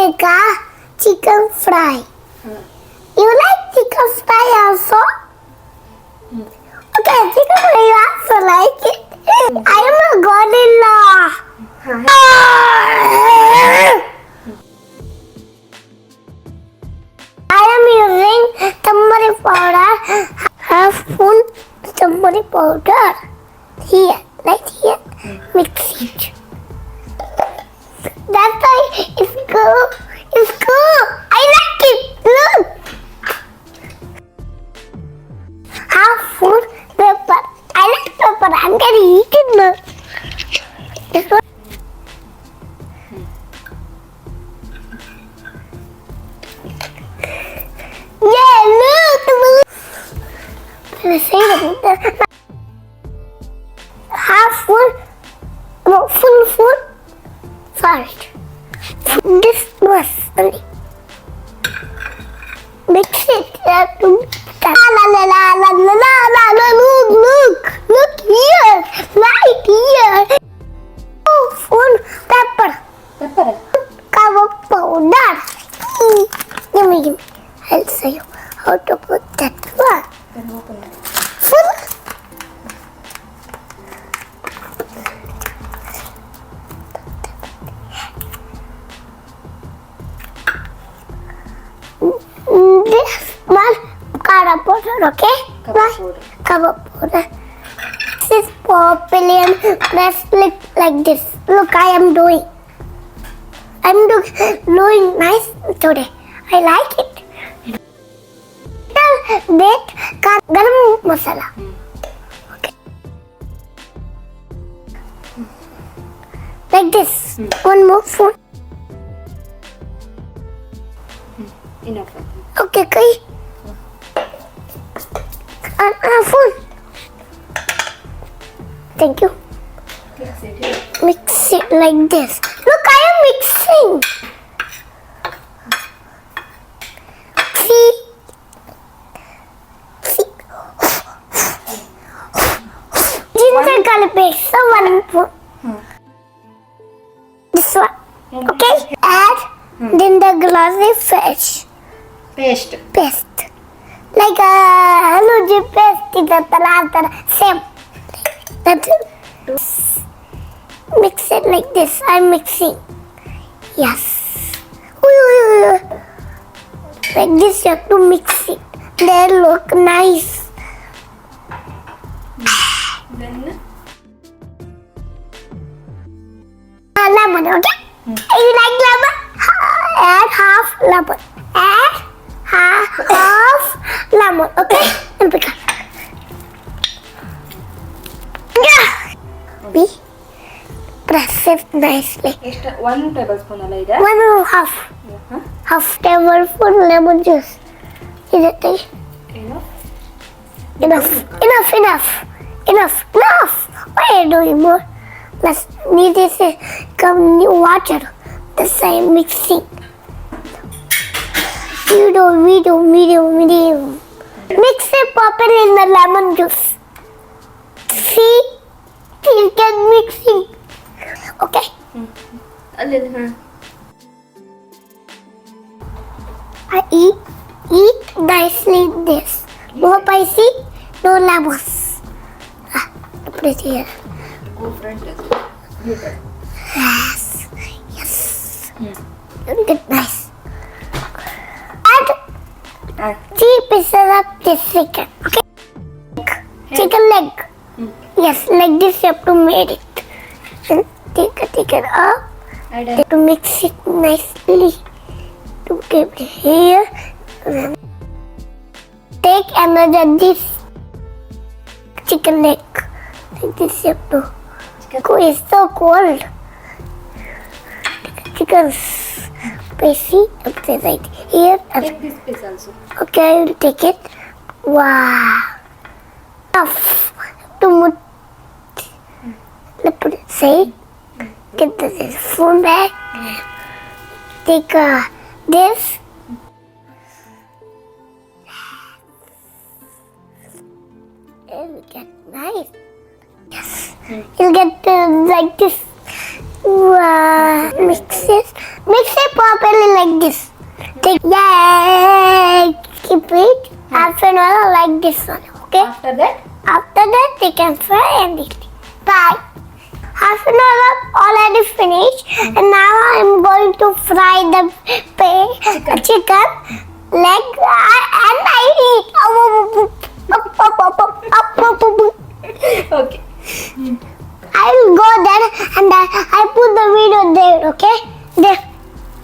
make a chicken fry. You like chicken fry also? Okay, chicken fry also like it. I am a gorilla. I am using turmeric powder. Half spoon turmeric powder. Here, right here. Mix it. That's why it's good. It's good. I like it. Look. Half spoon pepper. I like pepper. I'm gonna eat it now. This one. Yeah, look. Let's say that. Half spoon. No, full spoon. Salt. This was only. Mix it. La la la la la la la la la. Look here. Right here. Oh, full pepper. Cover powder. Give me. I'll show you how to put that one. Full. This one cover powder, okay? Cover powder. This is Popilian. Press like this. Look, I am doing. I'm doing nice today. I like it. That garam masala. Okay. Like this. One more spoon. Enough. Okay, okay. Full. Thank you. Mix it like this. Look, I am mixing. See? Ginger garlic paste. So one spoon. This one. Okay. Add. Then the glassy fish. Paste. Paste. Like a luji paste is a same. That's it. Mix it like this. I'm mixing. Yes. Like this you have to mix it. They look nice. Then Lemon, okay? You like lemon? Add half lemon. Add half lemon, okay? And pick up. Be press it nicely. ಎಷ್ಟು 1 tablespoon ಅಲ್ಲ ಇದೆ 1 or half. Half tablespoon lemon juice. Is it ಏನು enough? Why are you doing more? Let's need this come new water. This I'm mixing. Medium. Mix it properly in the lemon juice. See? You can mixing. Okay. ಅಲ್ಲಿ I eat nicely this. No spicy, no lemons. Put it here. go front Yes. Look at nice. Add 3 pieces of this chicken. Okay. Chicken leg. Yes, like this you have to make it. And take it up. add To mix it nicely. To keep it here. Then take another this chicken leg. Like this you have to. It's so cold. Chicken spicy. Right here. take this piece also Okay, I will take it. Wow. Enough to put it side. Get this spoon back. Take this. It will get nice. Yes. You'll get like this. Wow. Mix it properly like this. Keep it half an hour like this one. Okay. After that, After that, they can fry and eat. Bye. Half an hour already finished, and now I'm going to fry the chicken leg, and I eat. okay. I will go there, and I put the video there. Okay, there,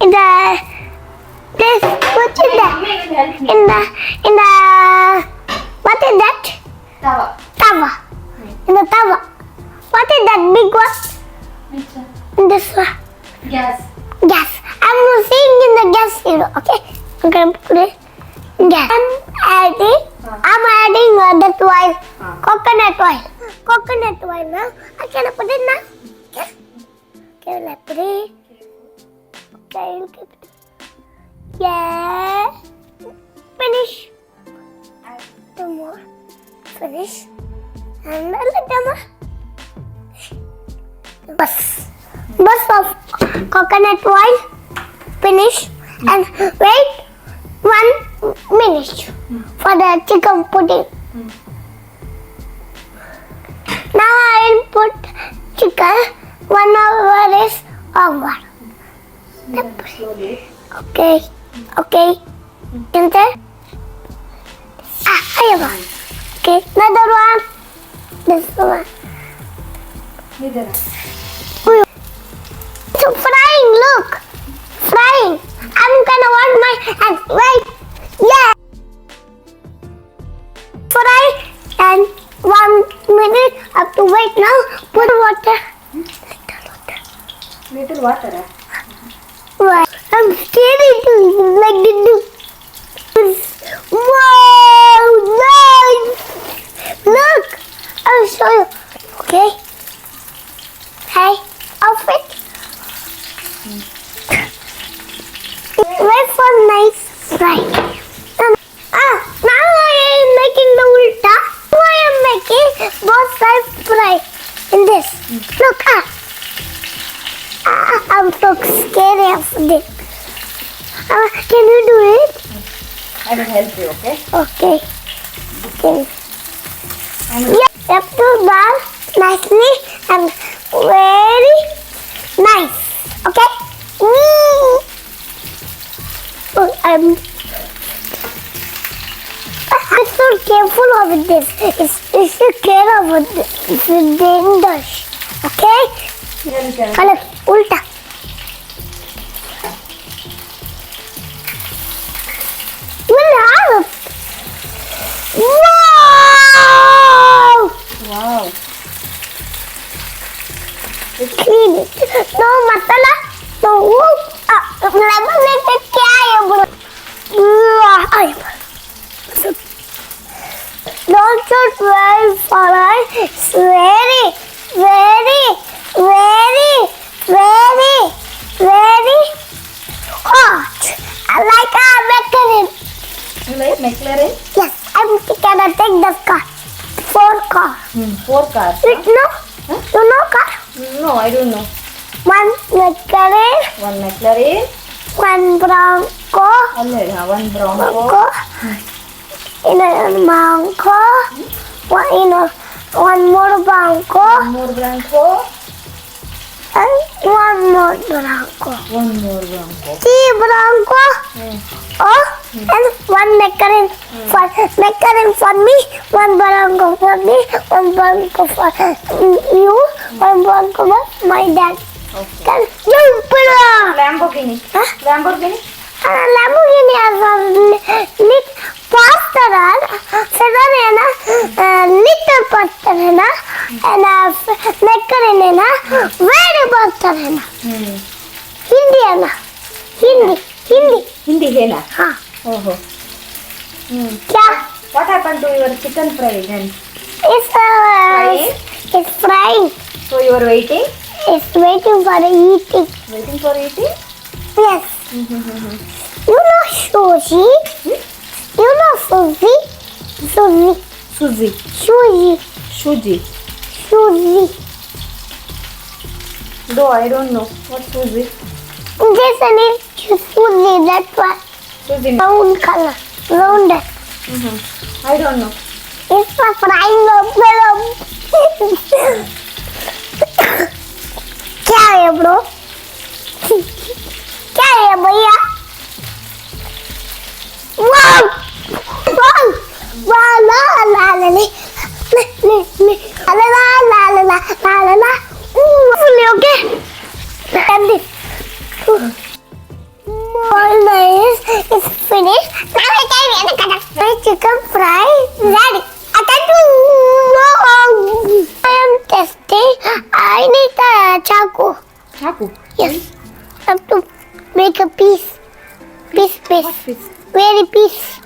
in the this. What is that? Mummy will help me. In the what is that? Tawa. Tawa. In the tawa. What is that big one? Which one? This one. Gas. Gas. I'm seeing in the gas zero. Okay. I'm gonna put it. Gas. I'm adding that oil. Coconut oil. Coconut oil now. Can I put it now? Okay. Okay, let's put it. Okay, I'll keep it. Yeah. Finish. Two more. Finish. And a little more. Bus of coconut oil. Finish. And wait 1 minute for the chicken pudding. Now I will put chicken 1 hour is over. Slowly. Okay. Okay. Enter. Ayaba. Okay. Another one. This one. Either. So frying, look. Frying. I'm gonna wash my hands. Wait. Yeah. Fry and 1 minute. I have to wait now. Put water. Little water. Right. I'm staring to you like this. Wow, nice. Look. I'll show you. Okay. Hey, outfit. Wait for nice fry. Now I am making the ulta. Now I am making both sides fry in this. Look, I'm so scared of this. Can you do it? I will help you, okay? Okay. Okay. Yeah, you have to dal nicely and very nice. Okay? Oh, I'm so careful of this. It's so care of this. It's dangerous. Okay? Look, ulta. Wow! Wow. Clean it. No masala, no whoop. Lemon लेके क्या है bro? Don't shoot very far. It's very, very, very, very, very hot. I like our macaroni. You like McLaren? Yes, I'm gonna take the car. 4 car. 4 cars. You know? Huh? You know car? No, I don't know. 1 McLaren, 1 McLaren. 1 Bronco. Only, 1 Bronco. Bronco. In a Bronco. One more Bronco. 1 more Bronco. And 1 more Bronco. 1 more Bronco. 3 Bronco. Oh, and 1 McLaren for me, 1 Bronco for me, 1 Bronco for you, 1 Bronco for my dad. Okay. Then jump it. Lamborghini. Huh? Lamborghini? Lamborghini has a faster, little faster, and McLaren very faster. Hindi है ना Hindi है ना? हाँ Oh, oh. क्या What happened to your chicken fry then? it's frying. So you are waiting? It's waiting for eating. Waiting for eating? Yes. You know Suzy? You know Suzy? Suzy. Shuji. Suzy. No, I don't know. What's Suzy? Jason is Suzy, that's why. Suzy. Brown color. Round. I don't know. It's for frying up. क्या है bro? क्या है भैया? वाव! वाव! वाव! ला ला ला ले ले ले ले ला ला ला ला ला ला ला ला. Fully okay. And this. All nice. It's finished. Now I can my chicken fry ready. I am testing. I need a charcoal. Chaku. Yes. I have to make a piece. Piece. What fish? Very piece.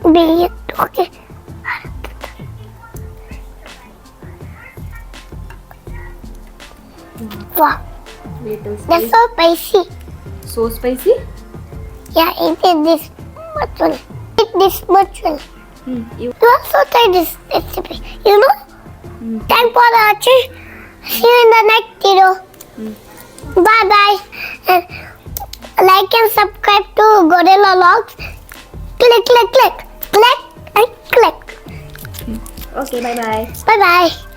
Big. Okay. Wow. Little That's spicy. so spicy. So spicy? Yeah, eat this much one. Eat this much one. You. You also try this recipe. You know? Thanks for watching. See you in the next video. Bye bye. And like and subscribe to Gorilla Logs. Click, click, click. Click and click. Okay, bye bye. Bye bye.